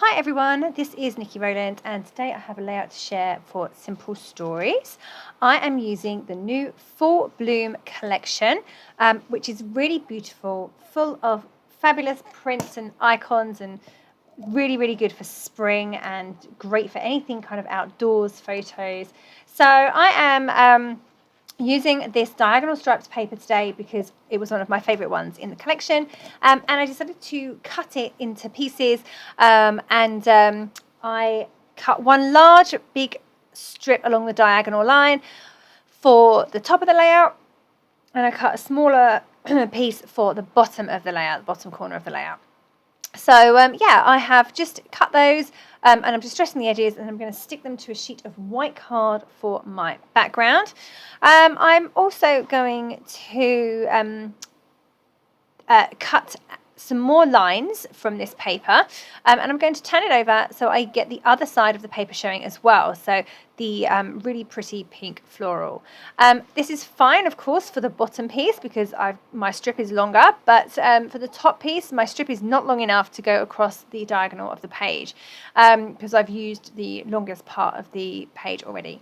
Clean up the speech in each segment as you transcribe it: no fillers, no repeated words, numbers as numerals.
Hi everyone, this is Nikki Rowland and today I have a layout to share for Simple Stories. I am using the new Full Bloom collection, which is really beautiful, full of fabulous prints and icons and really good for spring and great for anything kind of outdoors photos. So I am using this diagonal striped paper today because it was one of my favorite ones in the collection, and I decided to cut it into pieces, and I cut one large big strip along the diagonal line for the top of the layout, and I cut a smaller piece for the bottom of the layout, the bottom corner of the layout. So yeah, I have just cut those, and I'm just dressing the edges, and I'm going to stick them to a sheet of white card for my background. I'm also going to cut some more lines from this paper, and I'm going to turn it over so I get the other side of the paper showing as well, so the really pretty pink floral. This is fine, of course, for the bottom piece because my strip is longer, but for the top piece my strip is not long enough to go across the diagonal of the page, because I've used the longest part of the page already.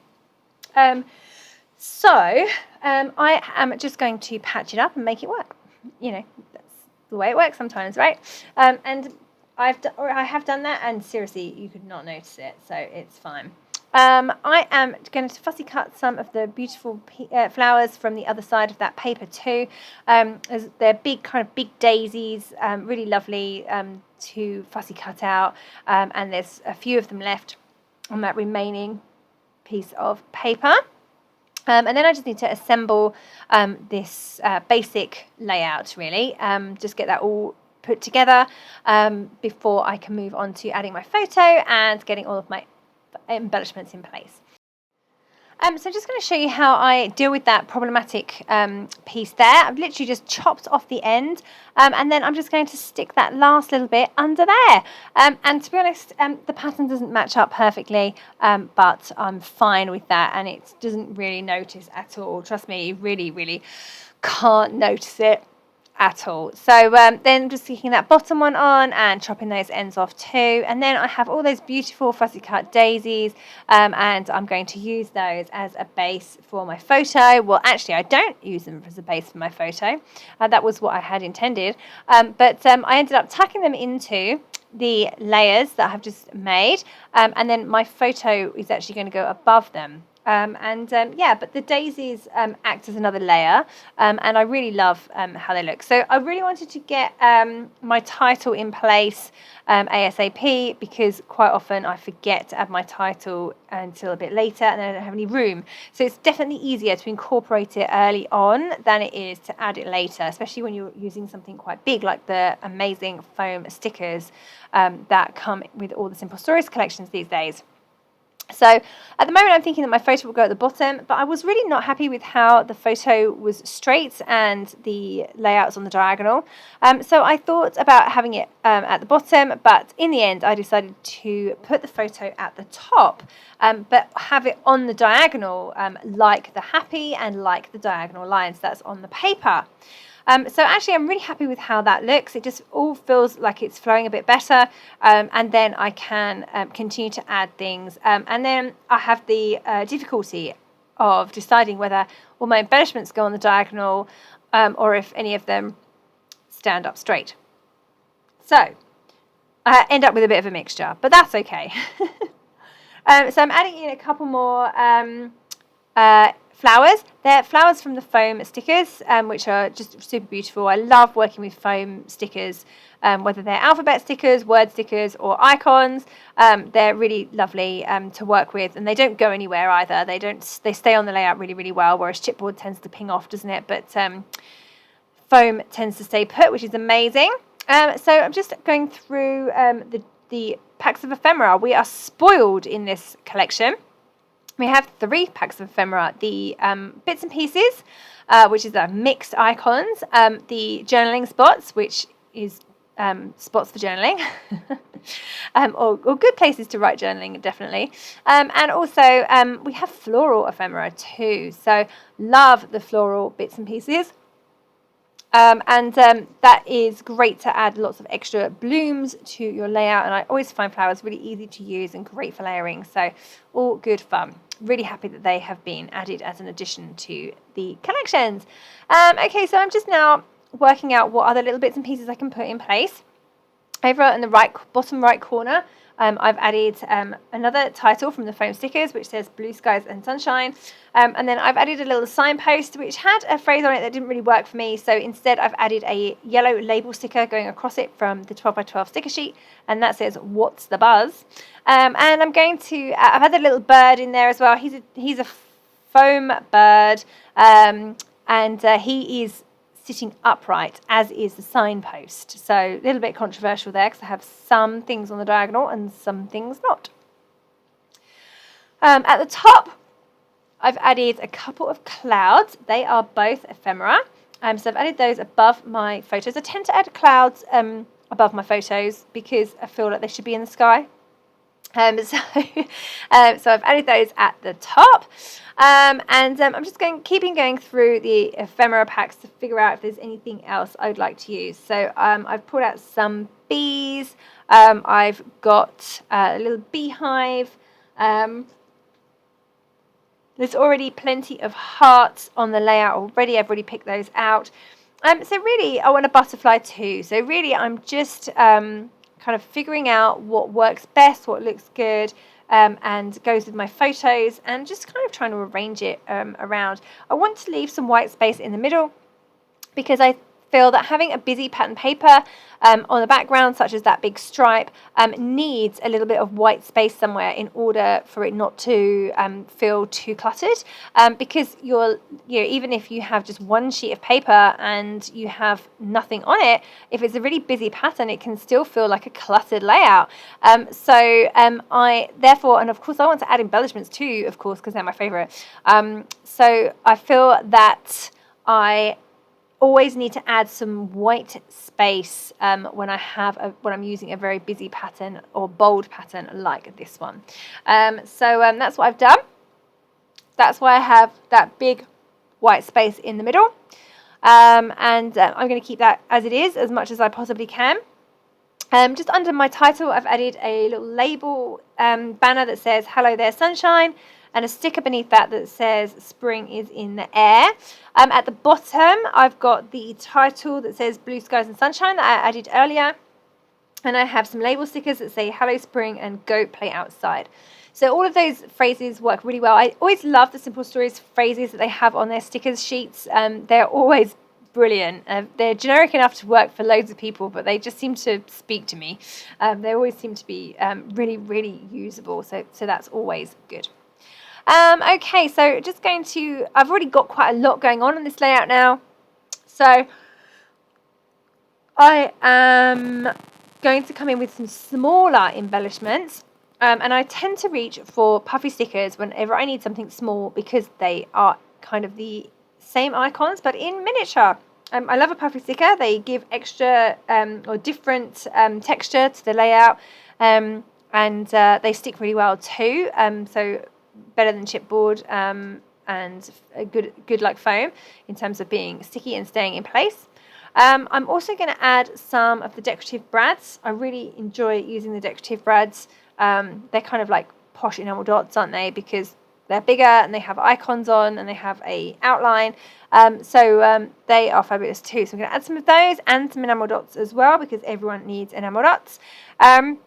So I am just going to patch it up and make it work. You know, the way it works sometimes, right? And I have done that, and seriously, you could not notice it, so it's fine. I am going to fussy cut some of the beautiful flowers from the other side of that paper too. They're big daisies, really lovely to fussy cut out, and there's a few of them left on that remaining piece of paper. And then I just need to assemble this basic layout, really. Just get that all put together before I can move on to adding my photo and getting all of my embellishments in place. So I'm just going to show you how I deal with that problematic piece there. I've literally just chopped off the end, and then I'm just going to stick that last little bit under there. And to be honest, the pattern doesn't match up perfectly, but I'm fine with that, and it doesn't really notice at all. Trust me, you really can't notice it at all. So then just sticking that bottom one on and chopping those ends off too, and then I have all those beautiful fussy cut daisies, and I'm going to use those as a base for my photo. Well, actually I don't use them as a base for my photo, that was what I had intended, but I ended up tucking them into the layers that I've just made, and then my photo is actually going to go above them. Yeah, but the daisies act as another layer, and I really love how they look. So I really wanted to get my title in place ASAP, because quite often I forget to add my title until a bit later and then I don't have any room. So it's definitely easier to incorporate it early on than it is to add it later, especially when you're using something quite big like the amazing foam stickers that come with all the Simple Stories collections these days. So at the moment I'm thinking that my photo will go at the bottom, but I was really not happy with how the photo was straight and the layouts on the diagonal. So I thought about having it at the bottom, but in the end I decided to put the photo at the top, but have it on the diagonal, like the happy and like the diagonal lines that's on the paper. So actually I'm really happy with how that looks. It just all feels like it's flowing a bit better, and then I can continue to add things, and then I have the difficulty of deciding whether all my embellishments go on the diagonal, or if any of them stand up straight. So I end up with a bit of a mixture, but that's okay. So I'm adding in a couple more flowers. They're flowers from the foam stickers, which are just super beautiful. I love working with foam stickers, whether they're alphabet stickers, word stickers, or icons. They're really lovely to work with, and they don't go anywhere either. They stay on the layout really well, whereas chipboard tends to ping off, doesn't it? But foam tends to stay put, which is amazing. So I'm just going through the packs of ephemera. We are spoiled in this collection. We have 3 packs of ephemera: the bits and pieces, which is the mixed icons, the journaling spots, which is spots for journaling, or good places to write journaling, definitely, and also we have floral ephemera too. So love the floral bits and pieces. That is great to add lots of extra blooms to your layout, and I always find flowers really easy to use and great for layering, so all good fun. Really happy that they have been added as an addition to the collections. Okay, so I'm just now working out what other little bits and pieces I can put in place. Over in the bottom right corner, I've added another title from the foam stickers, which says Blue Skies and Sunshine. And then I've added a little signpost, which had a phrase on it that didn't really work for me. So instead, I've added a yellow label sticker going across it from the 12 by 12 sticker sheet. And that says, "What's the buzz?" And I'm going to, I've had a little bird in there as well. He's a foam bird. And he is sitting upright, as is the signpost. So a little bit controversial there, because I have some things on the diagonal and some things not. At the top, I've added a couple of clouds. They are both ephemera. So I've added those above my photos. I tend to add clouds above my photos because I feel like they should be in the sky. So I've added those at the top. I'm just keeping going through the ephemera packs to figure out if there's anything else I'd like to use. So I've pulled out some bees. I've got a little beehive. There's already plenty of hearts on the layout already. I've already picked those out. So really, I want a butterfly too. So really, I'm just kind of figuring out what works best, what looks good, and goes with my photos, and just kind of trying to arrange it around. I want to leave some white space in the middle because I feel that having a busy pattern paper on the background, such as that big stripe, needs a little bit of white space somewhere in order for it not to feel too cluttered. Because even if you have just one sheet of paper and you have nothing on it, if it's a really busy pattern, it can still feel like a cluttered layout. I therefore, and of course, I want to add embellishments too, of course, because they're my favorite. So I feel that I always need to add some white space when I'm using a very busy pattern or bold pattern like this one. So that's what I've done. That's why I have that big white space in the middle. I'm going to keep that as it is as much as I possibly can. Just under my title, I've added a little label banner that says "Hello there, sunshine," and a sticker beneath that says "Spring is in the air." At the bottom, I've got the title that says "Blue Skies and Sunshine" that I added earlier. And I have some label stickers that say "Hello Spring" and "Go Play Outside." So all of those phrases work really well. I always love the Simple Stories phrases that they have on their stickers sheets. They're always brilliant. They're generic enough to work for loads of people, but they just seem to speak to me. They always seem to be really, really usable. So that's always good. Okay, so I've already got quite a lot going on in this layout now. So I am going to come in with some smaller embellishments. And I tend to reach for puffy stickers whenever I need something small because they are kind of the same icons but in miniature. I love a puffy sticker. They give extra or different texture to the layout, and they stick really well too. So better than chipboard and a good like foam in terms of being sticky and staying in place. I'm also going to add some of the decorative brads. I really enjoy using the decorative brads. They're kind of like posh enamel dots, aren't they? Because they're bigger and they have icons on and they have a outline. So they are fabulous too. So I'm going to add some of those and some enamel dots as well because everyone needs enamel dots. I'm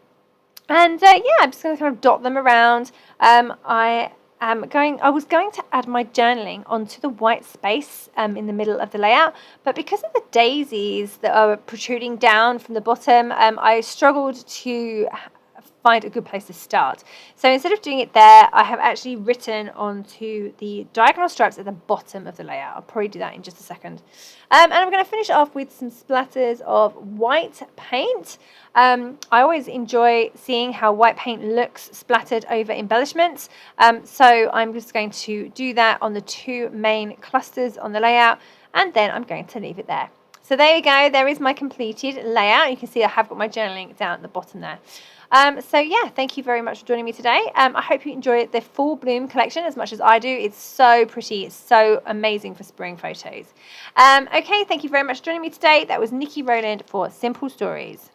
just going to kind of dot them around. I was going to add my journaling onto the white space in the middle of the layout, but because of the daisies that are protruding down from the bottom, I struggled to find a good place to start. So instead of doing it there, I have actually written onto the diagonal stripes at the bottom of the layout. I'll probably do that in just a second. And I'm going to finish off with some splatters of white paint. I always enjoy seeing how white paint looks splattered over embellishments. So I'm just going to do that on the two main clusters on the layout, and then I'm going to leave it there. So there we go. There is my completed layout. You can see I have got my journaling down at the bottom there. So yeah, thank you very much for joining me today. I hope you enjoy the Full Bloom collection as much as I do. It's so pretty. It's so amazing for spring photos. Okay, thank you very much for joining me today. That was Nikki Rowland for Simple Stories.